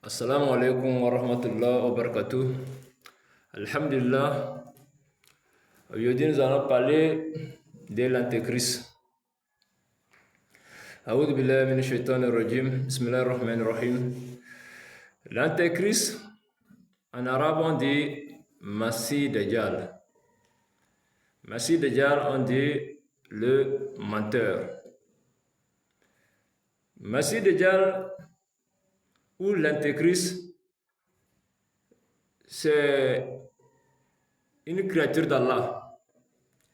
Assalamu alaikum wa rahmatullahi wa barakatuh. Alhamdulillah. Aujourd'hui, nous allons parler de l'antéchrist. Aoudou billahi min shaitanir rajim. Bismillahir rahmanir rahim. L'antéchrist, en arabe, on dit Masih Dajjal. Masih Dajjal, on dit le menteur. Masih Dajjal ou l'antéchrist, c'est une créature d'Allah.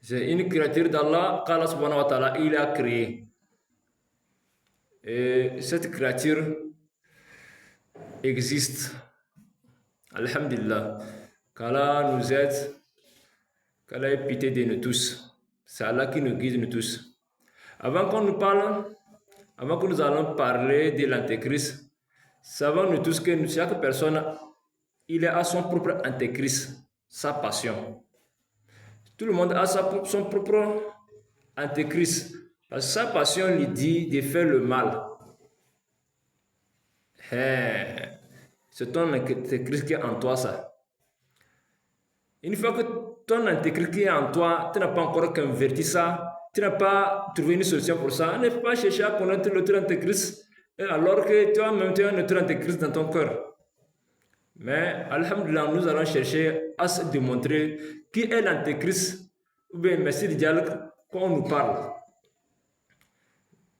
C'est une créature d'Allah qu'Allah subhanahu wa ta'ala il a créée. Et cette créature existe. Alhamdulillah. Qu'Allah nous aide, qu'Allah ait pitié de nous tous. C'est Allah qui nous guide nous tous. Avant que nous allons parler de l'antéchrist, savons nous tous que chaque personne, il a son propre antéchrist, sa passion. Tout le monde a son propre antéchrist. Parce que sa passion lui dit de faire le mal. C'est ton antéchrist qui est en toi, ça. Une fois que ton antéchrist qui est en toi, tu n'as pas encore converti ça, tu n'as pas trouvé une solution pour ça, ne pas chercher à connaître l'autre antéchrist. Alors que toi-même, tu as un autre antéchrist dans ton cœur. Mais, alhamdulillah, nous allons chercher à se démontrer qui est l'antéchrist, ou bien Messie de dialogue, quand on nous parle.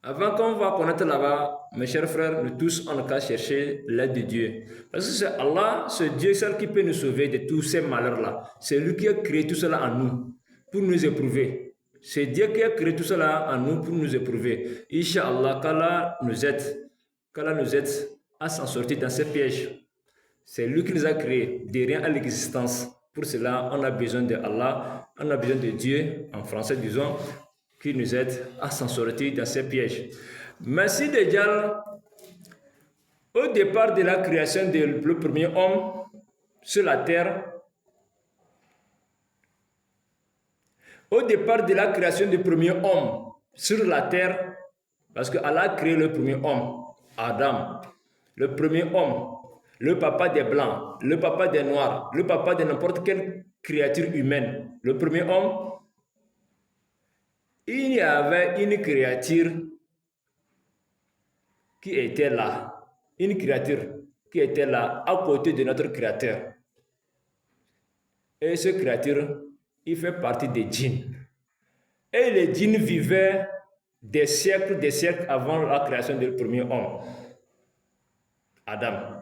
Avant qu'on va connaître là-bas, mes chers frères, nous tous, on a chercher l'aide de Dieu. Parce que c'est Allah, ce Dieu seul qui peut nous sauver de tous ces malheurs-là. C'est lui qui a créé tout cela en nous, pour nous éprouver. C'est Dieu qui a créé tout cela en nous pour nous éprouver. Inch'Allah, qu'Allah nous aide à s'en sortir dans ces pièges. C'est lui qui nous a créés, de rien à l'existence. Pour cela, on a besoin de Allah, on a besoin de Dieu, en français disons, qui nous aide à s'en sortir dans ces pièges. Masih Dajjal, au départ de la création du premier homme sur la terre, parce que Allah a créé le premier homme, Adam, le premier homme, le papa des blancs, le papa des noirs, le papa de n'importe quelle créature humaine, le premier homme, il y avait une créature qui était là, à côté de notre créateur. Et ce créature, il fait partie des djinns. Et les djinns vivaient des siècles avant la création du premier homme, Adam.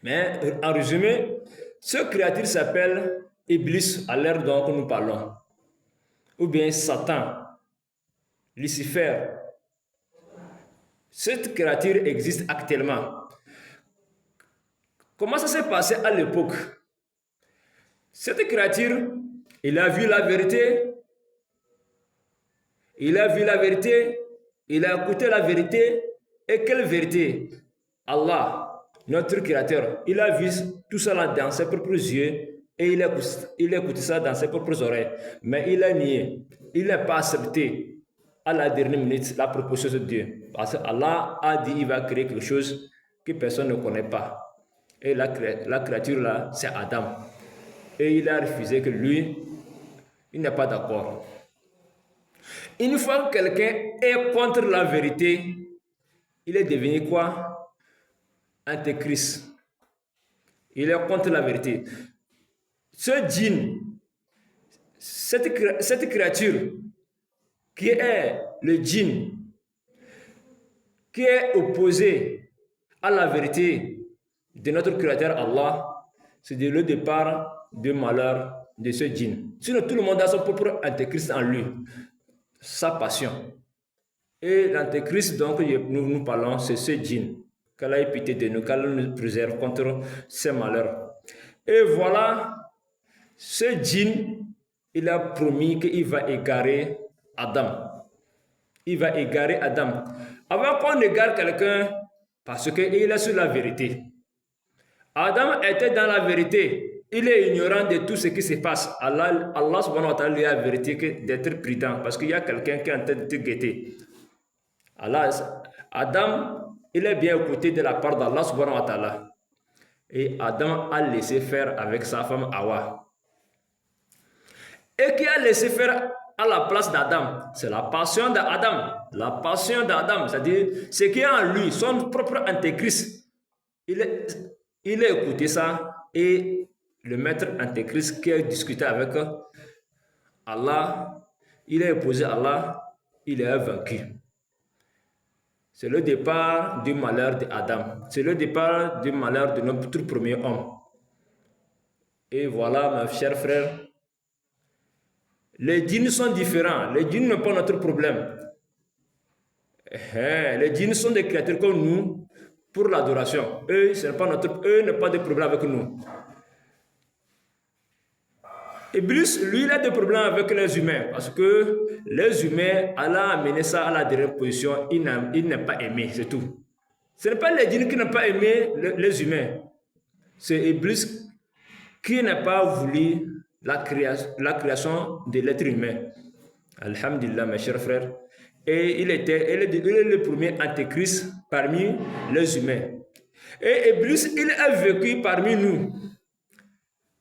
Mais en résumé, ce créature s'appelle Iblis à l'ère dont nous parlons, ou bien Satan, Lucifer. Cette créature existe actuellement. Comment ça s'est passé à l'époque? Cette créature, il a vu la vérité, il a écouté la vérité. Et quelle vérité? Allah, notre créateur, il a vu tout cela dans ses propres yeux et il a écouté ça dans ses propres oreilles. Mais il a nié, il n'a pas accepté à la dernière minute la proposition de Dieu. Parce que Allah a dit qu'il va créer quelque chose que personne ne connaît pas. Et la créature là, c'est Adam. Et il a refusé que lui, il n'est pas d'accord. Une fois que quelqu'un est contre la vérité, il est devenu quoi? Antéchrist. Il est contre la vérité. Ce djinn, cette créature, qui est le djinn, qui est opposé à la vérité de notre créateur Allah, c'est le départ du malheur de ce djinn. Sinon, tout le monde a son propre antéchrist en lui, sa passion. Et l'antéchrist dont nous parlons, c'est ce djinn. Qu'Allah ait pitié de nous, qu'Allah nous préserve contre ces malheurs. Et voilà, ce djinn, il a promis qu'il va égarer Adam. Il va égarer Adam. Avant qu'on égare quelqu'un, parce qu'il est sur la vérité. Adam était dans la vérité. Il est ignorant de tout ce qui se passe. Allah subhanahu wa ta'ala lui a la vérité d'être prudent. Parce qu'il y a quelqu'un qui est en train de te guetter. Adam il est bien écouté de la part d'Allah subhanahu wa ta'ala. Et Adam a laissé faire avec sa femme Hawa. Et qui a laissé faire à la place d'Adam? C'est la passion d'Adam. La passion d'Adam, c'est-à-dire ce qui est en lui, son propre antéchrist. Il a écouté ça et le maître antéchrist qui a discuté avec Allah, il a opposé Allah, il est vaincu. C'est le départ du malheur d'Adam. C'est le départ du malheur de notre premier homme. Et voilà, mes chers frères, les djinns sont différents. Les djinns n'ont pas notre problème. Les djinns sont des créatures comme nous pour l'adoration. Eux, n'ont pas de problème avec nous. Iblis, lui, il a des problèmes avec les humains parce que les humains, Allah a amené ça à la dernière position. Il n'a pas aimé, c'est tout. Ce n'est pas les djinns qui n'ont pas aimé les humains. C'est Iblis qui n'a pas voulu la création de l'être humain. Alhamdulillah, mes chers frères. Et il est le premier antéchrist parmi les humains. Et Iblis, il a vécu parmi nous.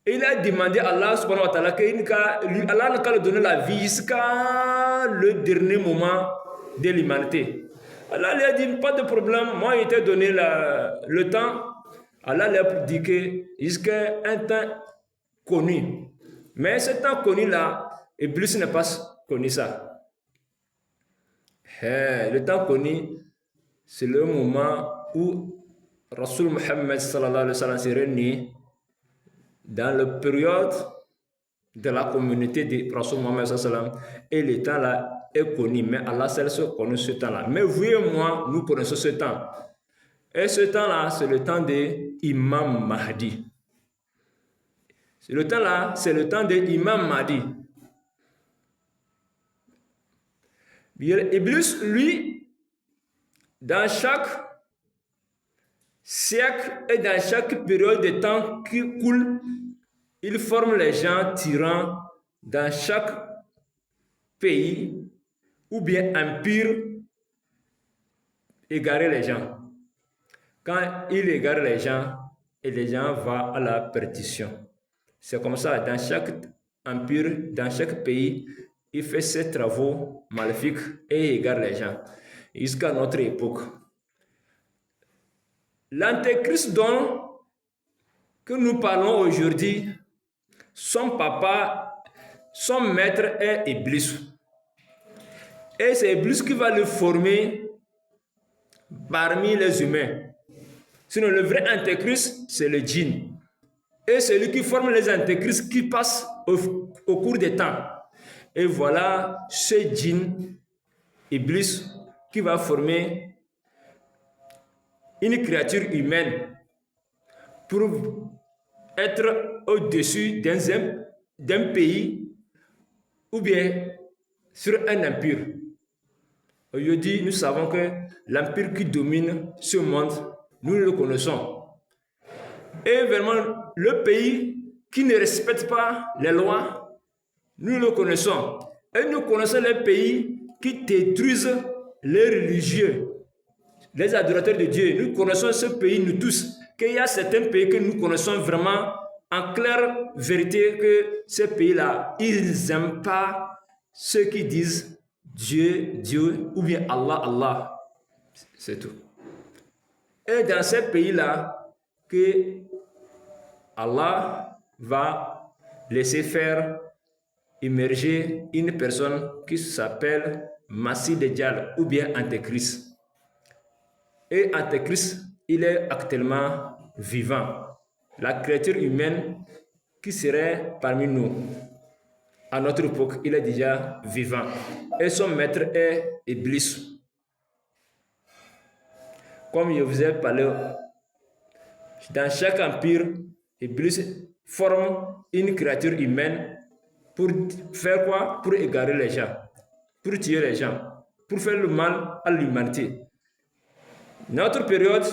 Il a demandé à Allah subhanahu wa ta'ala Allah n'a qu'à lui donner la vie jusqu'à le dernier moment de l'humanité. Allah lui a dit, pas de problème, moi il t'a donné le temps. Allah lui a dit que jusqu'à un temps connu. Mais ce temps connu-là, Iblis n'a pas connu ça. Le temps connu, c'est le moment où Rasul Muhammad sallallahu alayhi wa sallam s'est né. Dans la période de la communauté de Rasul Muhammad sallallahu alayhi wa sallam, et le temps là est connu, mais Allah seul connaît ce temps là. Mais vous et moi, nous connaissons ce temps. Et ce temps là, c'est le temps de Imam Mahdi. Le temps là, c'est le temps de Imam Mahdi. Iblis, lui, dans chaque siècle et dans chaque période de temps qui coule, il forme les gens tyrans dans chaque pays ou bien empire, égarer les gens. Quand il égare les gens, et les gens vont à la perdition. C'est comme ça, dans chaque empire, dans chaque pays, il fait ses travaux maléfiques et égare les gens. Jusqu'à notre époque. L'antéchrist dont que nous parlons aujourd'hui, son papa, son maître est Iblis. Et c'est Iblis qui va le former parmi les humains. Sinon, le vrai antéchrist, c'est le djinn. Et c'est lui qui forme les antéchrists qui passent au cours des temps. Et voilà ce djinn, Iblis, qui va former une créature humaine pour être au-dessus d'un pays ou bien sur un empire. Aujourd'hui, nous savons que l'empire qui domine ce monde, nous le connaissons. Et vraiment, le pays qui ne respecte pas les lois, nous le connaissons. Et nous connaissons les pays qui détruisent les religieux, les adorateurs de Dieu. Nous connaissons ce pays, nous tous, qu'il y a certains pays que nous connaissons vraiment en claire vérité que ces pays-là, ils n'aiment pas ceux qui disent Dieu, Dieu, ou bien Allah, Allah. C'est tout. Et dans ces pays-là, que Allah va laisser faire émerger une personne qui s'appelle Masih Dajjal ou bien Antéchrist. Et Antéchrist, il est actuellement vivant. La créature humaine qui serait parmi nous. À notre époque, il est déjà vivant. Et son maître est Iblis. Comme je vous ai parlé, dans chaque empire, Iblis forme une créature humaine pour faire quoi? Pour égarer les gens, pour tuer les gens, pour faire le mal à l'humanité. Notre période,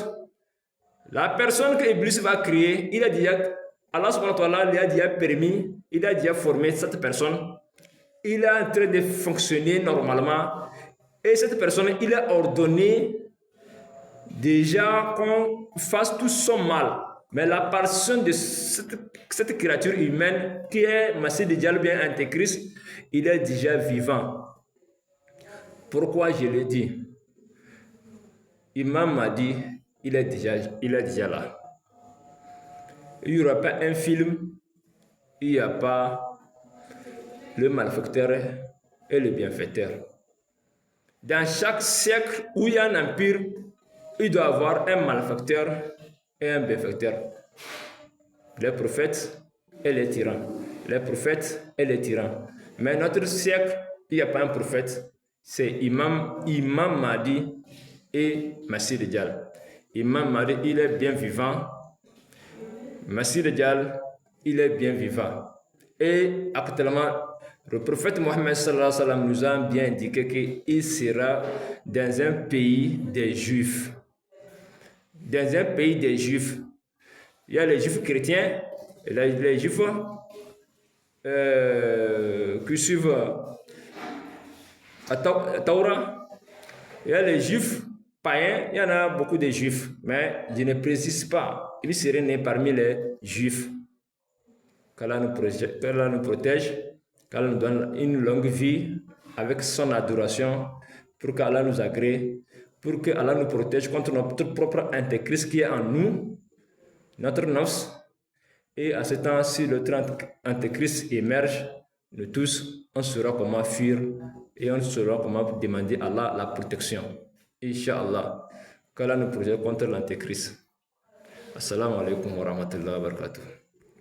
la personne que Iblis va créer, il a déjà, Allah subhanahu wa ta'ala lui a déjà permis, il a déjà formé cette personne, il est en train de fonctionner normalement, et cette personne, il a ordonné déjà qu'on fasse tout son mal, mais l'apparition de cette créature humaine qui est Masih Dajjal bien Antéchrist, il est déjà vivant. Pourquoi je le dis? Imam m'a dit, il est déjà là. Il n'y aura pas un film, il n'y a pas le malfaiteur et le bienfaiteur. Dans chaque siècle où il y a un empire, il doit y avoir un malfaiteur et un bienfaiteur. Les prophètes et les tyrans. Les prophètes et les tyrans. Mais notre siècle, il n'y a pas un prophète. C'est Imam Mahdi et Masih Dajjal. Imam Mahdi, il est bien vivant. Masih Dajjal, il est bien vivant. Et actuellement, le prophète Mohammed sallallahu alayhi wa sallam nous a bien indiqué qu'il sera dans un pays des Juifs. Dans un pays des Juifs. Il y a les Juifs chrétiens et les Juifs qui suivent la Torah. Il y a les Juifs païens, il y en a beaucoup de Juifs, mais je ne précise pas. Il serait né parmi les Juifs. Qu'Allah nous protège, qu'Allah nous donne une longue vie avec son adoration, pour qu'Allah nous agrée, pour qu'Allah nous protège contre notre propre antéchrist qui est en nous, notre nafs. Et à ce temps, si le antéchrist émerge, nous tous, on saura comment fuir et on saura comment demander à Allah la protection. Inch'Allah, qu'Allah nous protège contre l'antéchrist. Assalamu alaikum wa rahmatullahi wa barakatuh.